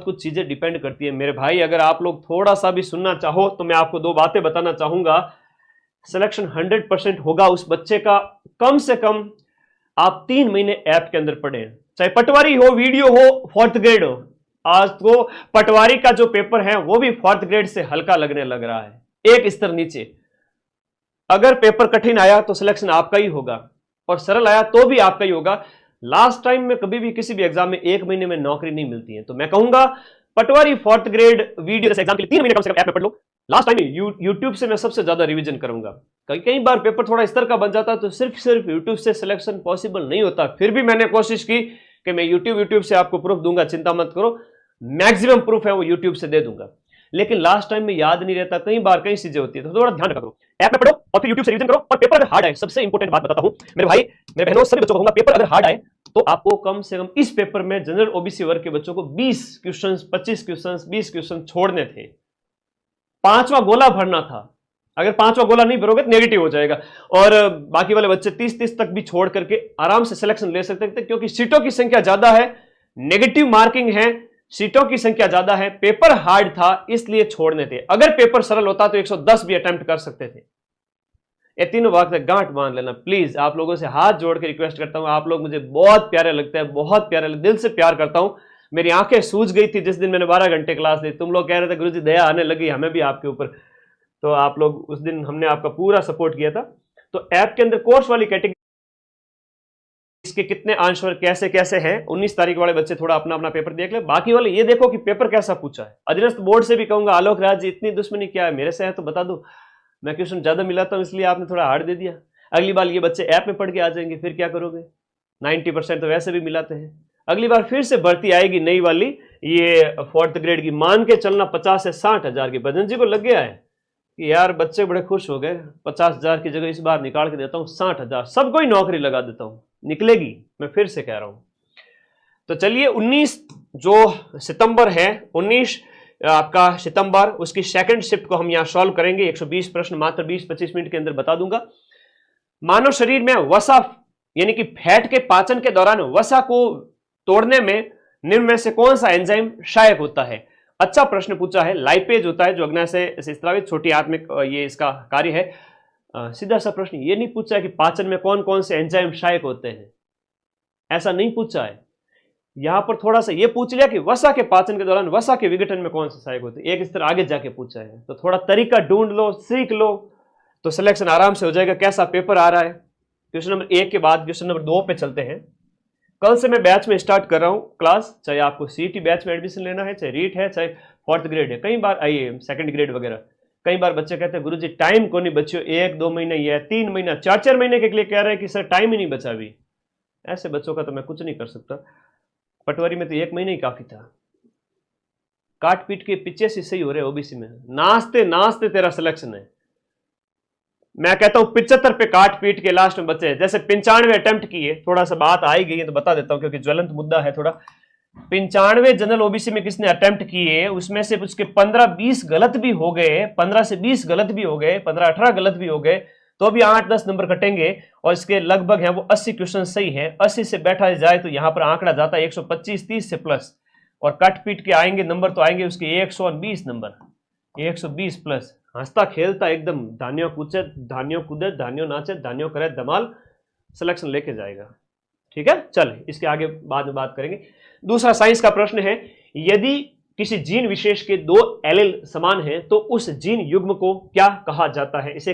कुछ चीजें डिपेंड करती है मेरे भाई। अगर आप लोग थोड़ा सा भी सुनना चाहो तो मैं आपको 2 बातें बताना चाहूंगा। सिलेक्शन 100% होगा उस बच्चे का, कम से कम आप 3 महीने ऐप के अंदर पढ़े, चाहे पटवारी हो, वीडियो हो, 4th ग्रेड हो। आज तो पटवारी का जो पेपर है वो भी 4th ग्रेड से हल्का लगने लग रहा है, एक स्तर नीचे। अगर पेपर कठिन आया तो सिलेक्शन आपका ही होगा, और सरल आया तो भी आपका ही होगा। लास्ट टाइम में कभी भी किसी भी एग्जाम में 1 महीने में नौकरी नहीं मिलती है। तो मैं कहूंगा पटवारी 4th ग्रेड वीडियो एग्जाम के लिए 3 महीने कम से कम ऐप में पढ़ लो। लास्ट टाइम यूट्यूब से मैं सबसे ज्यादा रिवीजन करूंगा। कई बार पेपर थोड़ा स्तर का बन जाता है तो सिर्फ यूट्यूब से सिलेक्शन पॉसिबल नहीं होता। फिर भी मैंने कोशिश की कि मैं यूट्यूब से आपको प्रूफ दूंगा, चिंता मत करो, मैक्सिमम प्रूफ है वो यूट्यूब से दे दूंगा। लेकिन लास्ट टाइम में याद नहीं रहता, कई बार कई चीजें होती है, तो थोड़ा ध्यान रखा करो। ऐप में पढ़ो और फिर यूट्यूब से रिवीजन करो। और पेपर अगर हार्ड आए, सबसे इंपॉर्टेंट बात बताता हूं मेरे भाई मेरे बहनों सभी बच्चों को कहूंगा, पेपर अगर हार्ड आए तो आपको कम से कम इस पेपर में जनरल ओबीसी वर्ग के बच्चों को 20 क्वेश्चन, 25 क्वेश्चन, 20 क्वेश्चन छोड़ने थे। 5वां गोला भरना था। अगर 5वां गोला नहीं भरोगे तो नेगेटिव हो जाएगा। और बाकी वाले बच्चे 30 तक भी छोड़ करके आराम से सिलेक्शन ले सकते थे, क्योंकि सीटों की संख्या ज्यादा है, नेगेटिव मार्किंग है, सीटों की संख्या ज्यादा है, पेपर हार्ड था इसलिए छोड़ने थे। अगर पेपर सरल होता तो 110 भी अटेम्प्ट कर सकते थे। ये तीनों बात से गांठ बांध लेना प्लीज। आप लोगों से हाथ जोड़ के रिक्वेस्ट करता हूं, आप लोग मुझे बहुत प्यारे लगते हैं, बहुत प्यारे, दिल से प्यार करता हूं। मेरी आंखें सूज गई थी जिस दिन मैंने 12 घंटे क्लास ली। तुम लोग कह रहे थे गुरुजी दया आने लगी हमें भी आपके ऊपर, तो आप लोग उस दिन हमने आपका पूरा सपोर्ट किया था। तो ऐप के अंदर कोर्स वाली कैटेगरी इसके कितने आंसर कैसे कैसे हैं, 19 तारीख वाले बच्चे थोड़ा अपना अपना पेपर देख ले। बाकी वाले ये देखो कि पेपर कैसा पूछा है। अधीनस्थ बोर्ड से भी कहूंगा, आलोक राज जी इतनी दुश्मनी क्या है, मेरे से है तो बता दो, मैं क्वेश्चन ज्यादा मिलाता हूं इसलिए आपने थोड़ा हार्ड दे दिया। अगली बार ये बच्चे ऐप में पढ़ के आ जाएंगे, फिर क्या करोगे? 90% तो वैसे भी मिलाते हैं। अगली बार फिर से भर्ती आएगी नई वाली, ये 4th ग्रेड की, मान के चलना 50 से 60 हजार की। भजन जी को लग गया है कि यार बच्चे बड़े खुश हो गए, 50 हजार की जगह इस बार निकाल के देता हूं 60 हजार, सबको ही नौकरी लगा देता हूं, निकलेगी, मैं फिर से कह रहा हूं। तो चलिए 19 जो सितंबर है, 19 आपका सितंबर, उसकी सेकंड शिफ्ट को हम यहां सॉल्व करेंगे। 120 प्रश्न मात्र 20-25 मिनट के अंदर बता दूंगा। मानव शरीर में वसा यानी कि फैट के पाचन के दौरान वसा को तोड़ने में निम्न में से कौन सा एंजाइम सहायक होता है? अच्छा प्रश्न पूछा है। लाइपेज होता है जो अग्नाशय से स्रावित छोटी आत्मिक, ये इसका कार्य है। सीधा सा प्रश्न ये नहीं पूछा है कि पाचन में कौन कौन से एंजाइम सहायक होते हैं, ऐसा नहीं पूछा है। यहां पर थोड़ा सा ये पूछ लिया कि वसा के पाचन के दौरान वसा के विघटन में कौन से सहायक होते हैं, एक स्तर आगे जाके पूछा है। तो थोड़ा तरीका ढूंढ लो, सीख लो, तो सिलेक्शन आराम से हो जाएगा। कैसा पेपर आ रहा है? क्वेश्चन नंबर 1 के बाद क्वेश्चन नंबर 2 पे चलते हैं। कल से मैं बैच में स्टार्ट कर रहा हूं क्लास, चाहे आपको सीटी बैच में एडमिशन लेना है, चाहे रीट है, चाहे 4th ग्रेड है। कई बार आइए 2nd ग्रेड वगैरह, कई बार बच्चे कहते हैं गुरुजी टाइम को नहीं बच्चों, 1-2 महीने या 3 महीना 4-4 महीने के लिए कह रहे हैं कि सर टाइम ही नहीं बचा अभी। ऐसे बच्चों का तो मैं कुछ नहीं कर सकता। पटवारी में तो 1 महीने ही काफी था। काट पीट के पीछे से सही हो रहे ओबीसी में, नाचते नाचते तेरा सिलेक्शन है। मैं कहता हूं 75 पे काट पीट के लास्ट में बचे, जैसे 95 अटेम्प्ट किए। थोड़ा सा बात आई गई है तो बता देता हूं क्योंकि ज्वलंत मुद्दा है थोड़ा। 95 जनरल ओबीसी में किसने अटेम्प्ट किए, उसमें से उसके 15-20 गलत भी हो गए, 15 से 20 गलत भी हो गए, 15-18 गलत भी हो गए, तो भी 8-10 नंबर कटेंगे। और इसके लगभग हैं वो 80 क्वेश्चन सही है। 80 से बैठा जाए तो यहां पर आंकड़ा जाता है 125, 30 से प्लस, और कट पीट के आएंगे नंबर तो आएंगे उसके 120 नंबर, 120 प्लस। हंसता खेलता एकदम, धान्यों कूचे धान्यों कूदे धान्यों नाचे धान्यों करे धमाल, सिलेक्शन लेके जाएगा। ठीक है, चल इसके आगे बाद में बात करेंगे। दूसरा साइंस का प्रश्न है, यदि किसी जीन विशेष के 2 एलील समान हैं तो उस जीन युग्म को क्या कहा जाता है? इसे